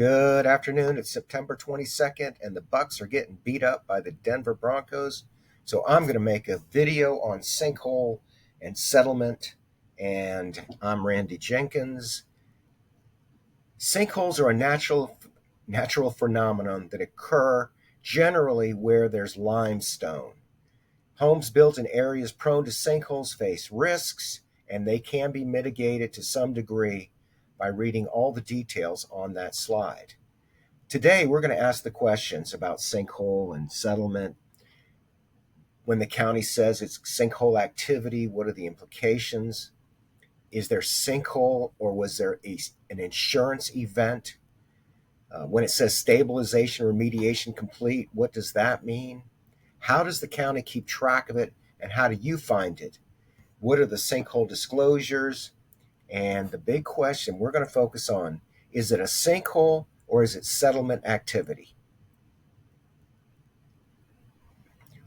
Good afternoon. It's September 22nd, and the Bucks are getting beat up by the Denver Broncos. So I'm going to make a video on sinkhole and settlement. And I'm Randy Jenkins. Sinkholes are a natural phenomenon that occur generally where there's limestone. Homes built in areas prone to sinkholes face risks, and they can be mitigated to some degree by reading all the details on that slide. Today, we're going to ask the questions about sinkhole and settlement. When the county says it's sinkhole activity, what are the implications? Is there sinkhole or was there an insurance event? When it says stabilization remediation complete, what does that mean? How does the county keep track of it, and how do you find it? What are the sinkhole disclosures? And the big question we're going to focus on, is it a sinkhole or is it settlement activity?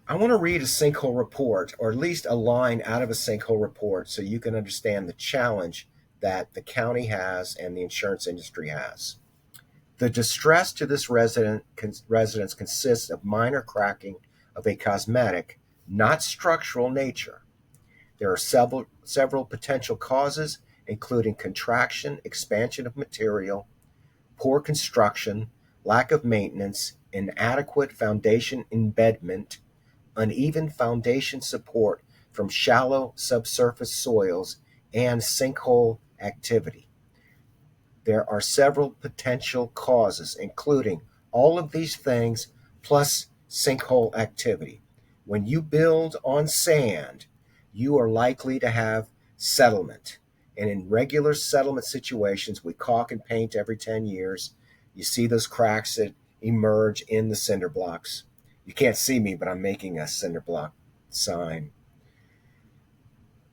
I want to read a sinkhole report, or at least a line out of a sinkhole report, so you can understand the challenge that the county has and the insurance industry has. The distress to this residence consists of minor cracking of a cosmetic, not structural nature. There are several potential causes, including contraction, expansion of material, poor construction, lack of maintenance, inadequate foundation embedment, uneven foundation support from shallow subsurface soils, and sinkhole activity. There are several potential causes, including all of these things plus sinkhole activity. When you build on sand, you are likely to have settlement. And in regular settlement situations, we caulk and paint every 10 years. You see those cracks that emerge in the cinder blocks. You can't see me, but I'm making a cinder block sign.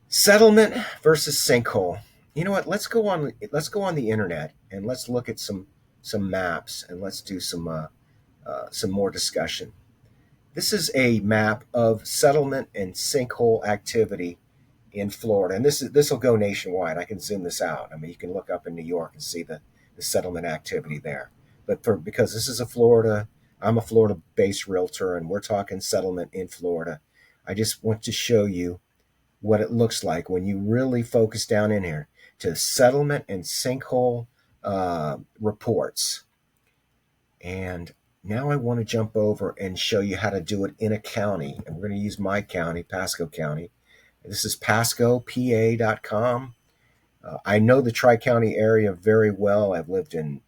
Settlement versus sinkhole. You know what? Let's go on the internet and let's look at some maps, and let's do some more discussion. This is a map of settlement and sinkhole activity in Florida, and this will go nationwide. I can zoom this out. I mean, you can look up in New York and see the settlement activity there. But because this is I'm a Florida-based realtor, and we're talking settlement in Florida. I just want to show you what it looks like when you really focus down in here to settlement and sinkhole reports. And now I want to jump over and show you how to do it in a county. And we're going to use my county, Pasco County. This is pascopa.com. I know the Tri-County area very well. I've lived in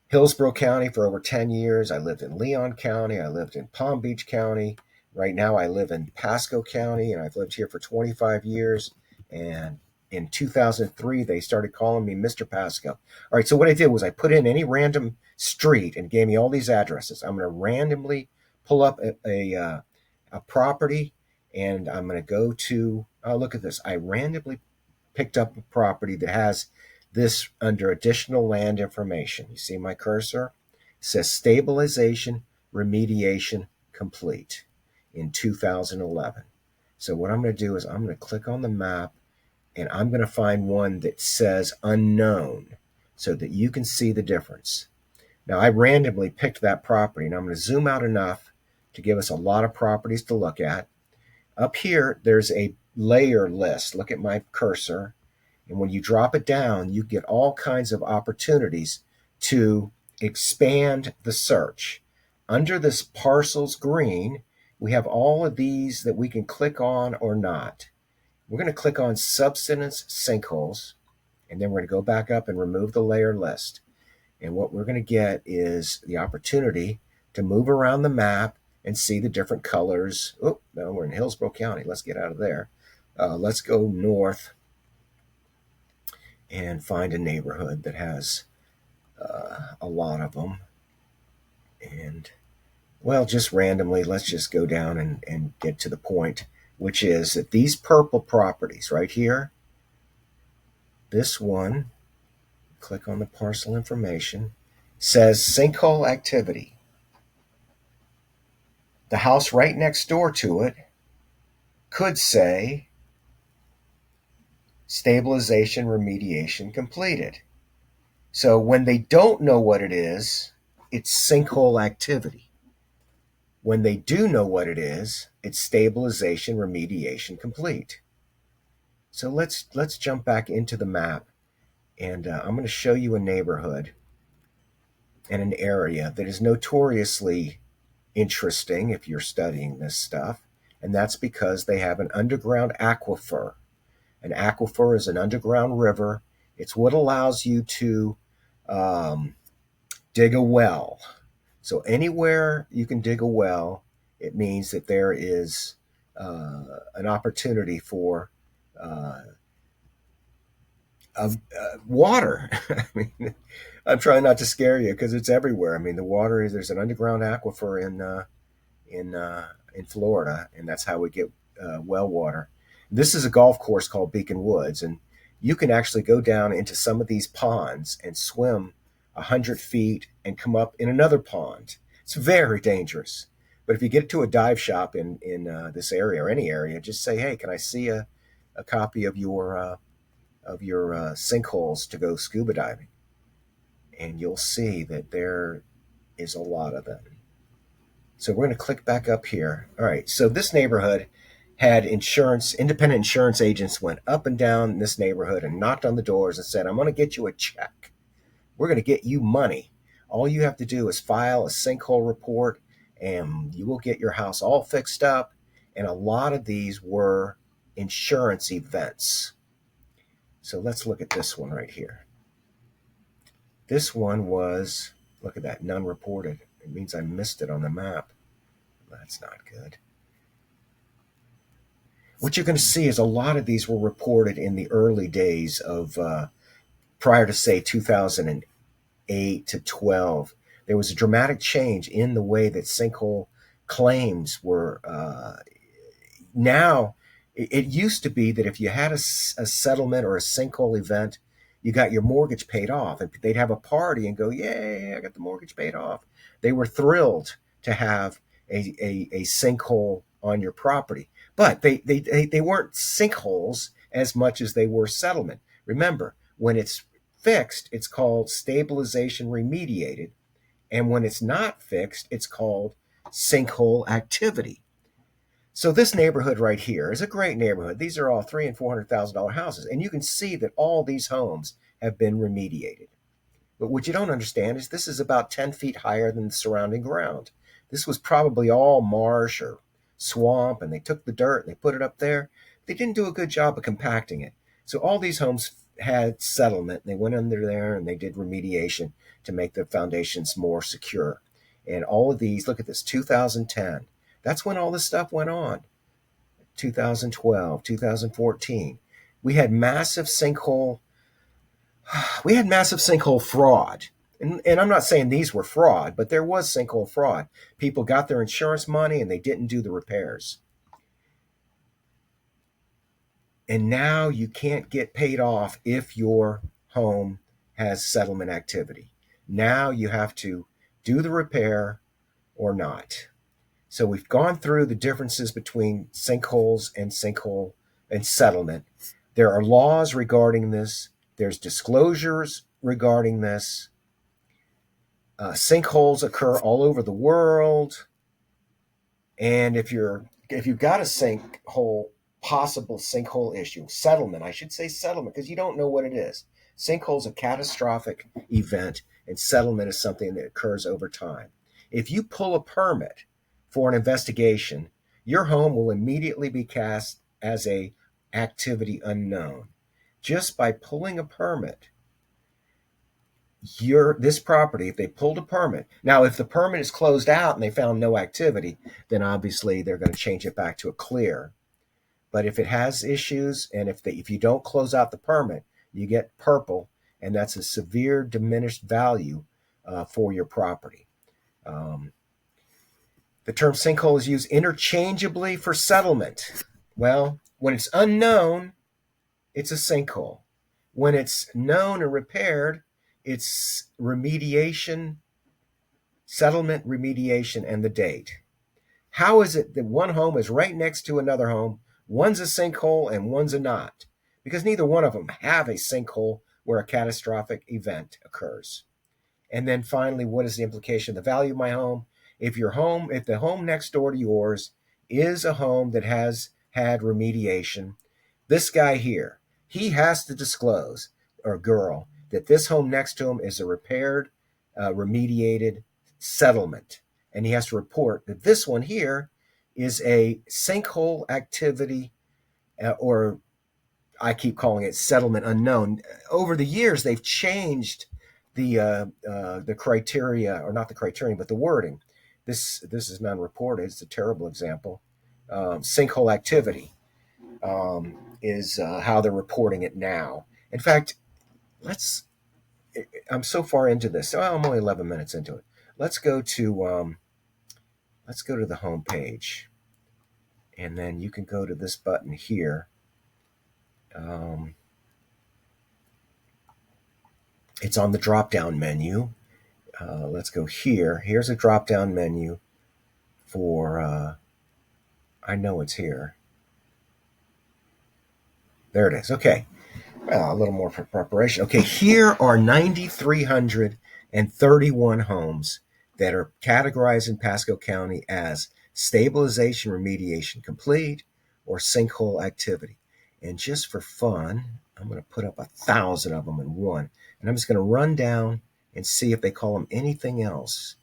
Hillsborough County for over 10 years. I lived in Leon County. I lived in Palm Beach County. Right now I live in Pasco County, and I've lived here for 25 years. And in 2003, they started calling me Mr. Pasco. All right, so what I did was I put in any random street and gave me all these addresses. I'm going to randomly pull up a property, and I'm going to go to, oh, look at this. I randomly picked up a property that has this under additional land information. You see my cursor? It says stabilization remediation complete in 2011. So what I'm going to do is I'm going to click on the map, and I'm going to find one that says unknown so that you can see the difference. Now, I randomly picked that property, and I'm going to zoom out enough to give us a lot of properties to look at. Up here, there's a layer list. Look at my cursor. And when you drop it down, you get all kinds of opportunities to expand the search. Under this parcels green, we have all of these that we can click on or not. We're going to click on subsidence sinkholes, and then we're going to go back up and remove the layer list. And what we're going to get is the opportunity to move around the map and see the different colors. Oh, no, we're in Hillsborough County. Let's get out of there. Let's go north and find a neighborhood that has a lot of them. And, well, just randomly, let's just go down and get to the point, which is that these purple properties right here, this one, click on the parcel information, says sinkhole activity. The house right next door to it could say stabilization remediation completed. So when they don't know what it is, it's sinkhole activity. When they do know what it is, it's stabilization remediation complete. So let's jump back into the map, and I'm going to show you a neighborhood and an area that is notoriously interesting if you're studying this stuff, and that's because they have an underground aquifer. An aquifer is an underground river. It's what allows you to um, dig a well. So anywhere you can dig a well, it means that there is an opportunity for uh, water. I mean, I'm trying not to scare you because it's everywhere. I mean, the water is there's an underground aquifer in Florida, and that's how we get well water. This is a golf course called Beacon Woods, and you can actually go down into some of these ponds and swim 100 feet and come up in another pond. It's very dangerous. But if you get to a dive shop in this area or any area, just say, "Hey, can I see a copy of your sinkholes to go scuba diving?" And you'll see that there is a lot of them. So we're going to click back up here. All right. So this neighborhood had insurance, independent insurance agents went up and down this neighborhood and knocked on the doors and said, "I'm going to get you a check. We're going to get you money. All you have to do is file a sinkhole report and you will get your house all fixed up." And a lot of these were insurance events. So let's look at this one right here. This one was, look at that, none reported. It means I missed it on the map. That's not good. What you're going to see is a lot of these were reported in the early days of prior to, say, 2008 to 12. There was a dramatic change in the way that sinkhole claims were. Now, it used to be that if you had a settlement or a sinkhole event, you got your mortgage paid off, and they'd have a party and go, "Yay, I got the mortgage paid off." They were thrilled to have a sinkhole on your property, but they weren't sinkholes as much as they were settlement. Remember, when it's fixed, it's called stabilization remediated, and when it's not fixed, it's called sinkhole activity. So this neighborhood right here is a great neighborhood. These are all $300,000 and $400,000 houses, and you can see that all these homes have been remediated. But what you don't understand is this is about 10 feet higher than the surrounding ground. This was probably all marsh or swamp, and they took the dirt and they put it up there. They didn't do a good job of compacting it. So all these homes had settlement. They went under there and they did remediation to make the foundations more secure. And all of these, look at this, 2010. That's when all this stuff went on. 2012, 2014. We had massive sinkhole fraud. And I'm not saying these were fraud, but there was sinkhole fraud. People got their insurance money and they didn't do the repairs. And now you can't get paid off if your home has settlement activity. Now you have to do the repair or not. So we've gone through the differences between sinkholes and settlement. There are laws regarding this. There's disclosures regarding this. Sinkholes occur all over the world. And if you've got a possible sinkhole issue, settlement, I should say settlement, because you don't know what it is. Sinkhole is a catastrophic event, and settlement is something that occurs over time. If you pull a permit for an investigation, your home will immediately be cast as a activity unknown. Just by pulling a permit, this property, if they pulled a permit, now if the permit is closed out and they found no activity, then obviously they're going to change it back to a clear. But if it has issues, and if you don't close out the permit, you get purple, and that's a severe diminished value for your property. The term sinkhole is used interchangeably for settlement. Well, when it's unknown, it's a sinkhole. When it's known and repaired, it's remediation, settlement, remediation, and the date. How is it that one home is right next to another home? One's a sinkhole and one's a not. Because neither one of them have a sinkhole where a catastrophic event occurs. And then finally, what is the implication? The value of my home. If the home next door to yours is a home that has had remediation, this guy here, he has to disclose, or girl, that this home next to him is a repaired, remediated settlement. And he has to report that this one here is a sinkhole activity, or I keep calling it settlement unknown. Over the years, they've changed the criteria, or not the criterion, but the wording. This is non-reported. It's a terrible example. Sinkhole activity is how they're reporting it now. In fact, let's. I'm so far into this. So I'm only 11 minutes into it. Let's go to the home page, and then you can go to this button here. It's on the drop-down menu. Let's go here. Here's a drop-down menu for. I know it's here. There it is. Okay. Well, a little more preparation. Okay, here are 9,331 homes that are categorized in Pasco County as stabilization remediation complete or sinkhole activity. And just for fun, I'm going to put up 1,000 of them in one. And I'm just going to run down and see if they call them anything else.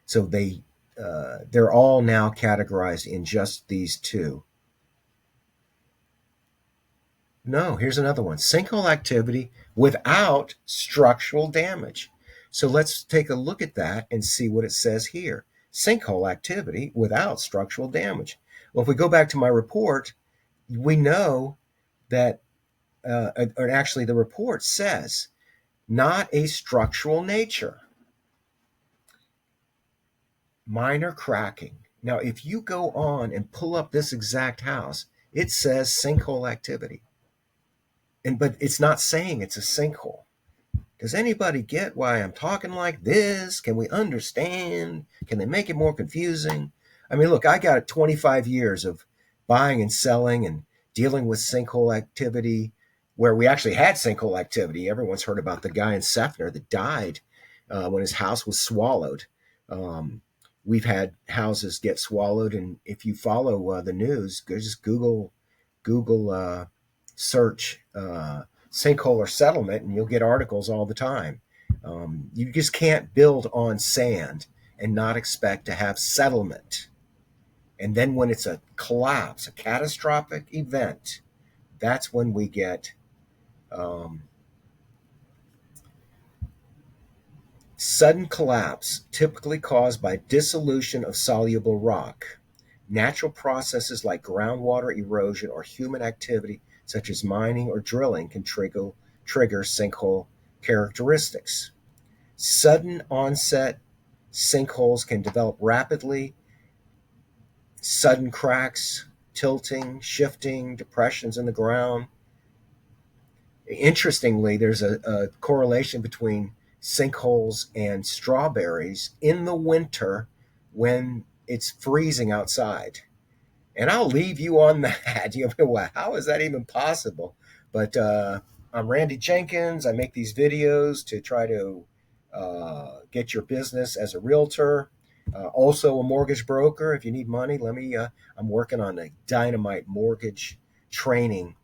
So they're all now categorized in just these two. No, here's another one. Sinkhole activity without structural damage. So let's take a look at that and see what it says here. Sinkhole activity without structural damage. Well, if we go back to my report, we know that, or actually the report says, not a structural nature. Minor cracking. Now, if you go on and pull up this exact house, it says sinkhole activity. But it's not saying it's a sinkhole. Does anybody get why I'm talking like this? Can we understand? Can they make it more confusing? I mean, look, I got 25 years of buying and selling and dealing with sinkhole activity, where we actually had sinkhole activity. Everyone's heard about the guy in Sefner that died when his house was swallowed. We've had houses get swallowed, and if you follow the news, just Google search sinkhole or settlement, and you'll get articles all the time. You just can't build on sand and not expect to have settlement. And then when it's a collapse, a catastrophic event, that's when we get sudden collapse, typically caused by dissolution of soluble rock. Natural processes like groundwater erosion or human activity such as mining or drilling can trigger sinkhole characteristics. Sudden onset sinkholes can develop rapidly. Sudden cracks, tilting, shifting, depressions in the ground. Interestingly, there's a correlation between sinkholes and strawberries in the winter when it's freezing outside. And I'll leave you on that. You know, well, how is that even possible? But I'm Randy Jenkins. I make these videos to try to get your business as a realtor. Also a mortgage broker. If you need money, I'm working on a dynamite mortgage training.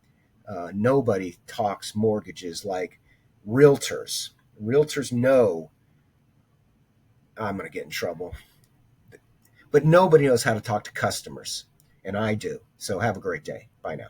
Nobody talks mortgages like realtors. Realtors know I'm going to get in trouble. But nobody knows how to talk to customers. And I do. So have a great day. Bye now.